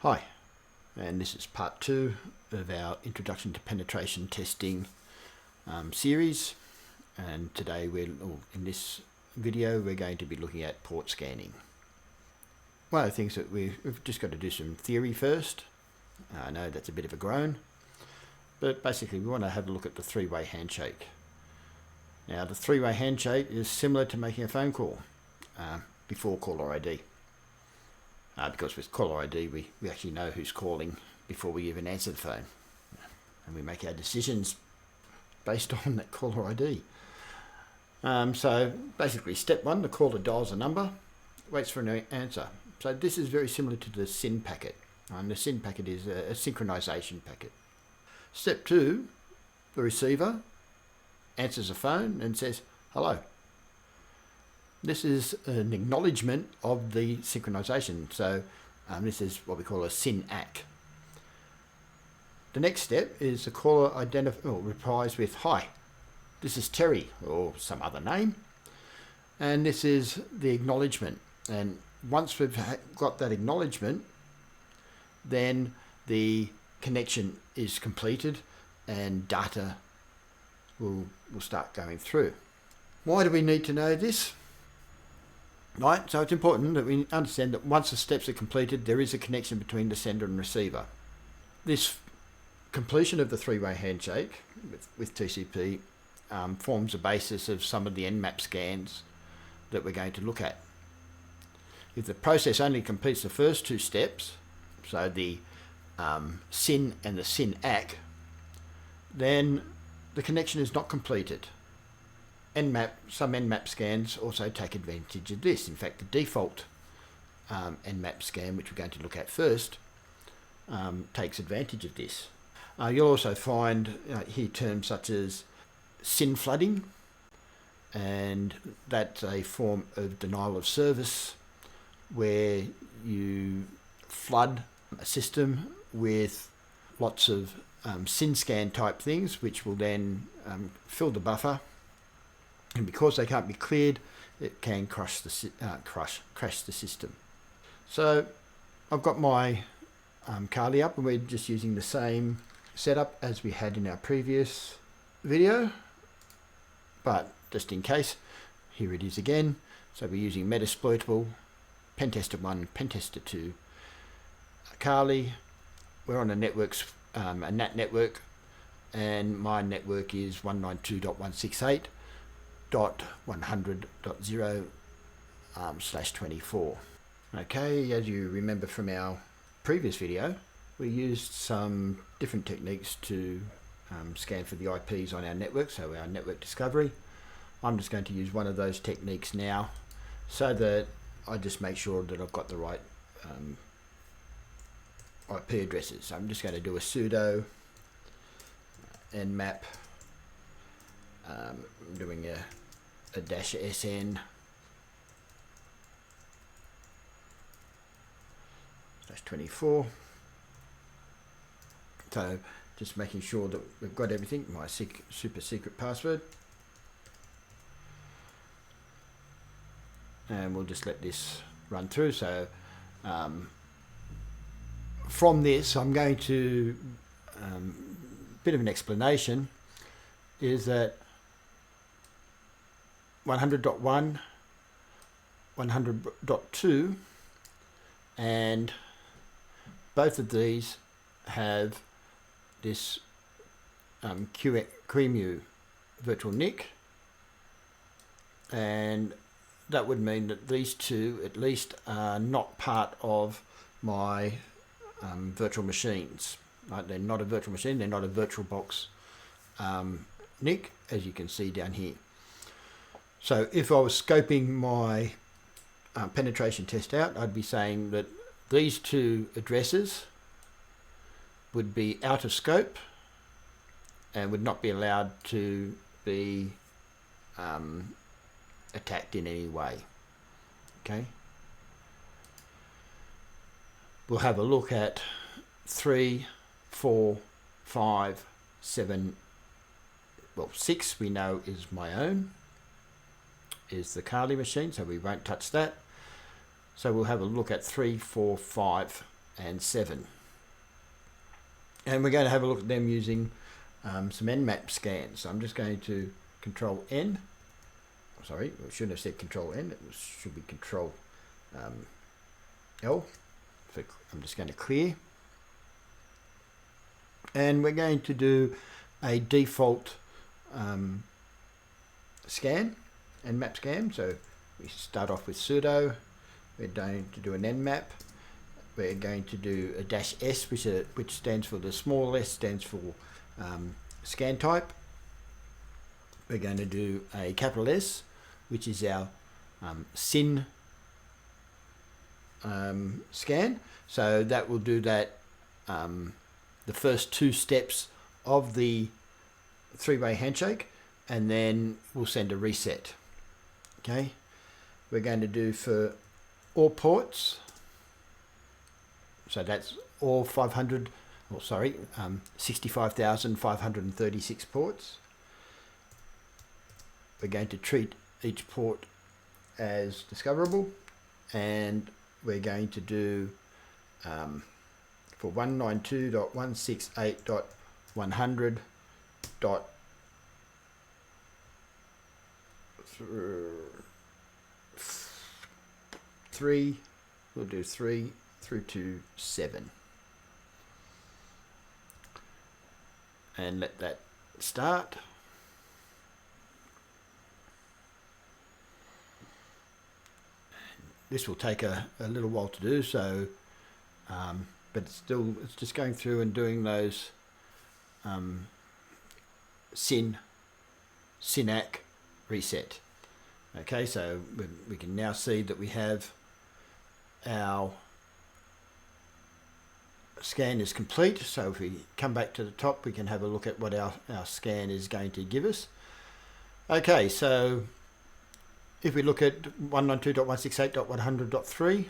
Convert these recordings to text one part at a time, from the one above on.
Hi, and this is part 2 of our Introduction to Penetration Testing series, and today in this video we're going to be looking at port scanning. One of the things that we've just got to do some theory first. I know that's a bit of a groan, but basically we want to have a look at the three-way handshake. Now the three-way handshake is similar to making a phone call before caller ID. Because with caller ID we actually know who's calling before we even answer the phone, and we make our decisions based on that caller ID. So basically step 1, the caller dials a number, waits for an answer. So this is very similar to the SYN packet. The SYN packet is a synchronization packet. Step 2, the receiver answers the phone and says hello. This is an acknowledgement of the synchronization. So this is what we call a SYN-ACK. The next step is the caller replies with hi, this is Terry, or some other name, and this is the acknowledgement. And once we've got that acknowledgement, then the connection is completed and data will start going through. Why do we need to know this? Right, so it's important that we understand that once the steps are completed, there is a connection between the sender and receiver. This completion of the three-way handshake with TCP forms the basis of some of the Nmap scans that we're going to look at. If the process only completes the first 2 steps, so the SYN and the SYN-ACK, then the connection is not completed. Some Nmap scans also take advantage of this. In fact, the default Nmap scan, which we're going to look at first, takes advantage of this. You'll also find here terms such as SYN flooding, and that's a form of denial of service where you flood a system with lots of SYN scan type things, which will then fill the buffer. And because they can't be cleared, it can crash the system. So I've got my Kali up, and we're just using the same setup as we had in our previous video. But just in case, here it is again. So we're using Metasploitable, Pentester 1, Pentester 2, Kali. We're on a NAT network, and my network is 192.168.100.0/24. Okay, as you remember from our previous video, we used some different techniques to scan for the IPs on our network, so our network discovery. I'm just going to use one of those techniques now, so that I just make sure that I've got the right IP addresses. So I'm just going to do a sudo nmap. I'm doing a -sn /24. So just making sure that we've got everything, my super secret password. And we'll just let this run through. So from this, I'm going to, bit of an explanation is that 100.1, 100.2, and both of these have this QEMU virtual NIC, and that would mean that these two at least are not part of my virtual machines. Right? They're not a virtual machine, they're not a VirtualBox NIC, as you can see down here. So if I was scoping my penetration test out, I'd be saying that these 2 addresses would be out of scope and would not be allowed to be attacked in any way. Okay. We'll have a look at 3, 4, 5, 7, well 6 we know is my own, is the Kali machine, so we won't touch that. So we'll have a look at 3, 4, 5 and 7. And we're going to have a look at them using some Nmap scans. So I'm just going to Control N. Sorry, I shouldn't have said Control N. It should be Control L. I'm just going to clear. And we're going to do a default scan, Nmap scan. So we start off with sudo. We're going to do an Nmap. We're going to do a -S, which stands for the small s, stands for scan type. We're going to do a capital S, which is our SYN scan. So that will do that, the first 2 steps of the 3-way handshake, and then we'll send a reset. Okay, we're going to do for all ports, so that's all 65,536 ports. We're going to treat each port as discoverable, and we're going to do for 192.168.100.3, we'll do 3 through to 7, and let that start. This will take a little while to do, so but it's just going through and doing those SYNAC reset. Okay, so we can now see that we have our scan is complete. So if we come back to the top, we can have a look at what our scan is going to give us. Okay, so if we look at 192.168.100.3,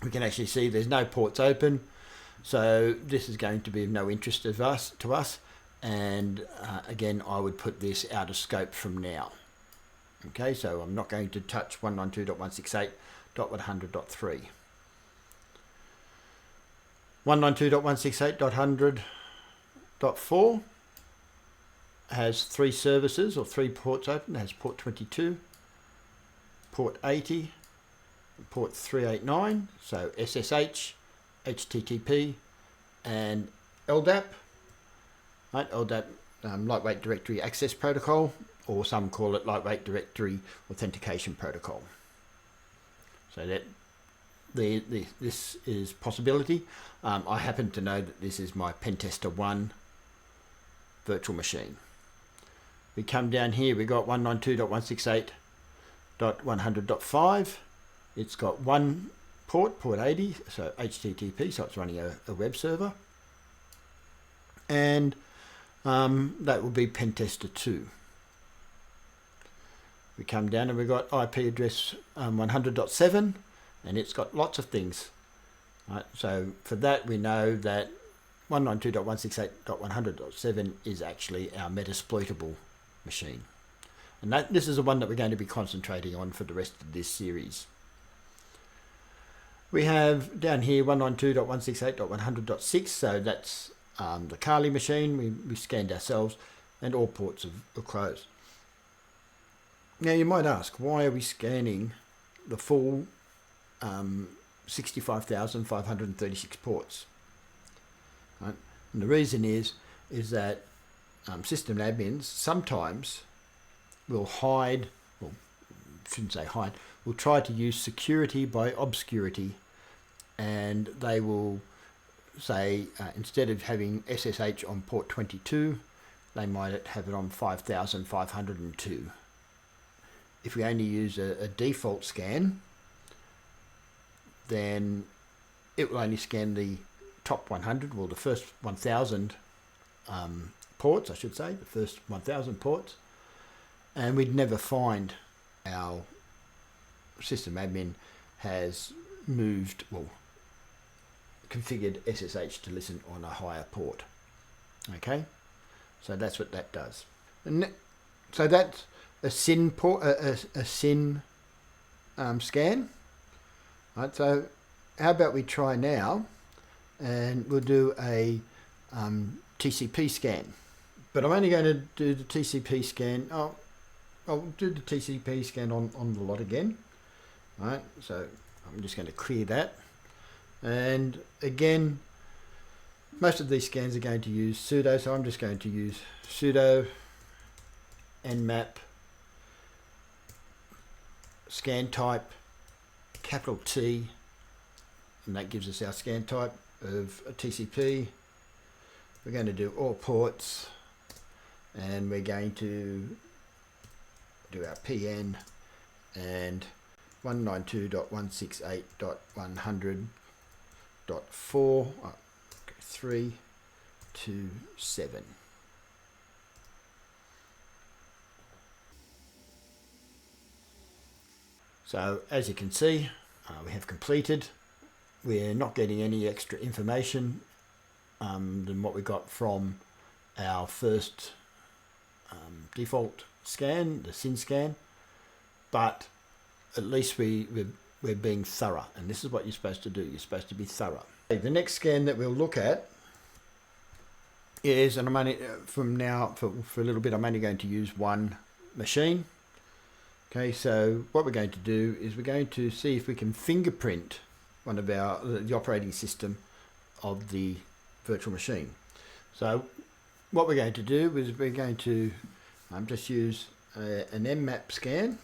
we can actually see there's no ports open, so this is going to be of no interest to us, and again, I would put this out of scope from now. Okay, so I'm not going to touch 192.168.100.3. 192.168.100.4 has 3 services or 3 ports open. It has port 22, port 80, port 389, so SSH, HTTP, and LDAP. Right, LDAP, Lightweight Directory Access Protocol, or some call it Lightweight Directory Authentication Protocol. So that this is possibility. I happen to know that this is my Pentester 1 virtual machine. We come down here, we got 192.168.100.5. It's got 1 port 80, so HTTP, so it's running a web server. And that will be Pentester 2. We come down and we've got IP address 100.7, and it's got lots of things. Right, so for that we know that 192.168.100.7 is actually our Metasploitable machine, and this is the one that we're going to be concentrating on for the rest of this series. We have down here 192.168.100.6, so that's the Kali machine. We scanned ourselves, and all ports are closed. Now you might ask, why are we scanning the full 65,536 ports? Right? And the reason is that system admins sometimes will hide, well, shouldn't say hide, will try to use security by obscurity, and they will say instead of having SSH on port 22, they might have it on 5,502. If we only use a default scan, then it will only scan the top 100, well, the first 1,000 ports, I should say, the first 1,000 ports, and we'd never find our system admin has moved, well, configured SSH to listen on a higher port. Okay, so that's what that does. And so that's a SYN port, a SYN scan. Right, so how about we try now, and we'll do a TCP scan. But I'm only going to do the TCP scan. I'll do the TCP scan on the lot again. All right, so I'm just going to clear that. And again, most of these scans are going to use sudo, so I'm just going to use sudo nmap scan type capital T, and that gives us our scan type of a TCP. We're going to do all ports, and we're going to do our PN and 192.168.100.4.327. So as you can see, we have completed. We're not getting any extra information than what we got from our first default scan, the SYN scan, but at least we're being thorough, and this is what you're supposed to do. You're supposed to be thorough. The next scan that we'll look at is, and I'm only from now for a little bit, I'm only going to use one machine. Okay, so what we're going to do is we're going to see if we can fingerprint one of the operating system of the virtual machine. So what we're going to do is we're going to just use an Nmap scan.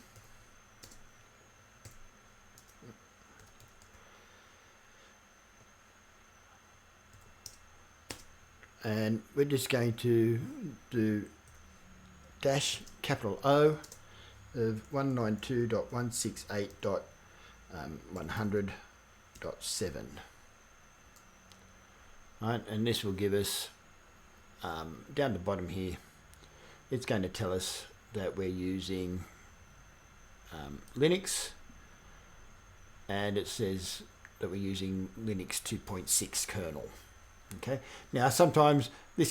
And we're just going to do dash capital O of 192.168.100.7. Right, and this will give us down the bottom here, it's going to tell us that we're using Linux, and it says that we're using Linux 2.6 kernel. Okay, now sometimes this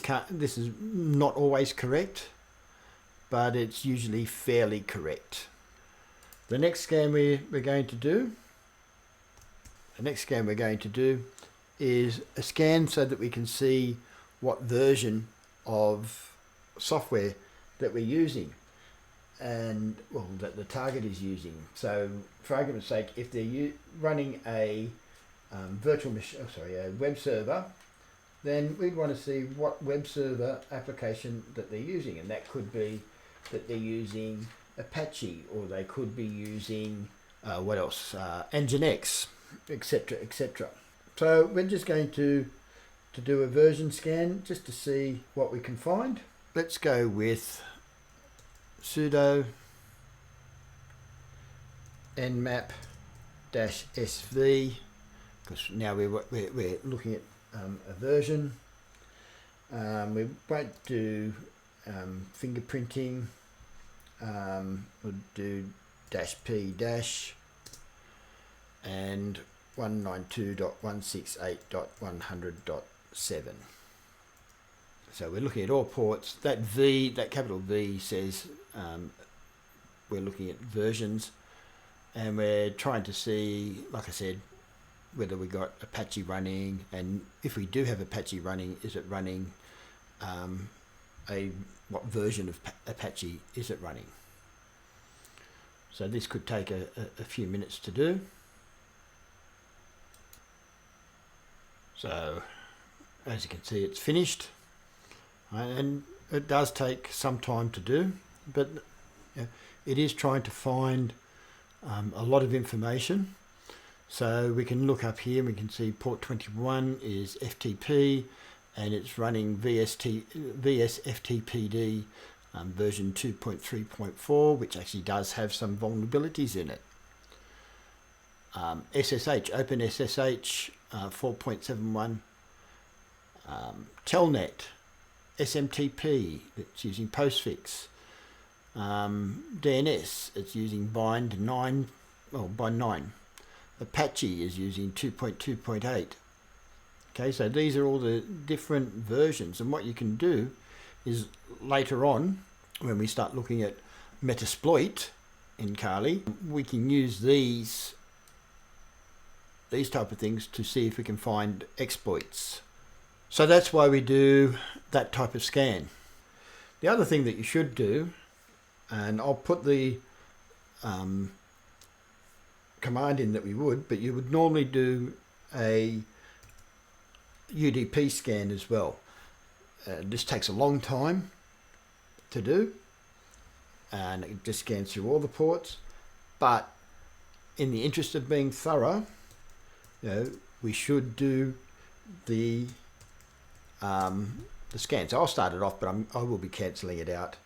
is not always correct, but it's usually fairly correct. The next scan we're going to do is a scan so that we can see what version of software that we're using, and well, that the target is using. So for argument's sake, if they're running a virtual machine, a web server, then we'd want to see what web server application that they're using, and that could be that they're using Apache, or they could be using what else, Nginx, etc., etc. So we're just going to do a version scan just to see what we can find. Let's go with sudo nmap -sv, because now we're looking at a version. We won't do fingerprinting. We'll do -p- and 192.168.100.7. So we're looking at all ports. That V, that capital V, says we're looking at versions, and we're trying to see, like I said, whether we got Apache running, and if we do have Apache running, is it running what version of Apache is it running? So this could take a few minutes to do. So as you can see, it's finished, and it does take some time to do, but it is trying to find a lot of information. So we can look up here and we can see port 21 is FTP, and it's running VSFTPD version 2.3.4, which actually does have some vulnerabilities in it. SSH, OpenSSH 4.71, Telnet, SMTP, it's using postfix, DNS, it's using bind 9, by 9. Apache is using 2.2.8. Okay, so these are all the different versions, and what you can do is later on, when we start looking at Metasploit, in Kali, we can use these these type of things to see if we can find exploits. So that's why we do that type of scan. The other thing that you should do, and I'll put the command in that we would, but you would normally do a UDP scan as well. This takes a long time to do, and it just scans through all the ports, but in the interest of being thorough, we should do the scan. So I'll start it off, but I will be cancelling it out.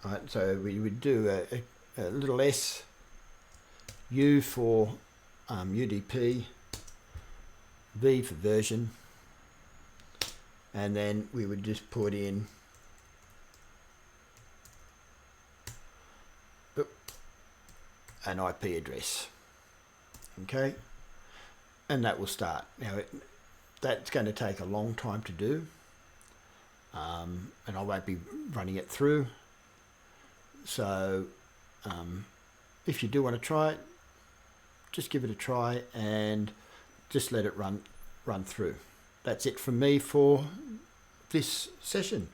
All right, so we would do a little S, U for UDP, V for version, and then we would just put in an IP address. Okay, and that will start. Now that's going to take a long time to do, and I won't be running it through. So if you do want to try it, just give it a try and just let it run through. That's it from me for this session.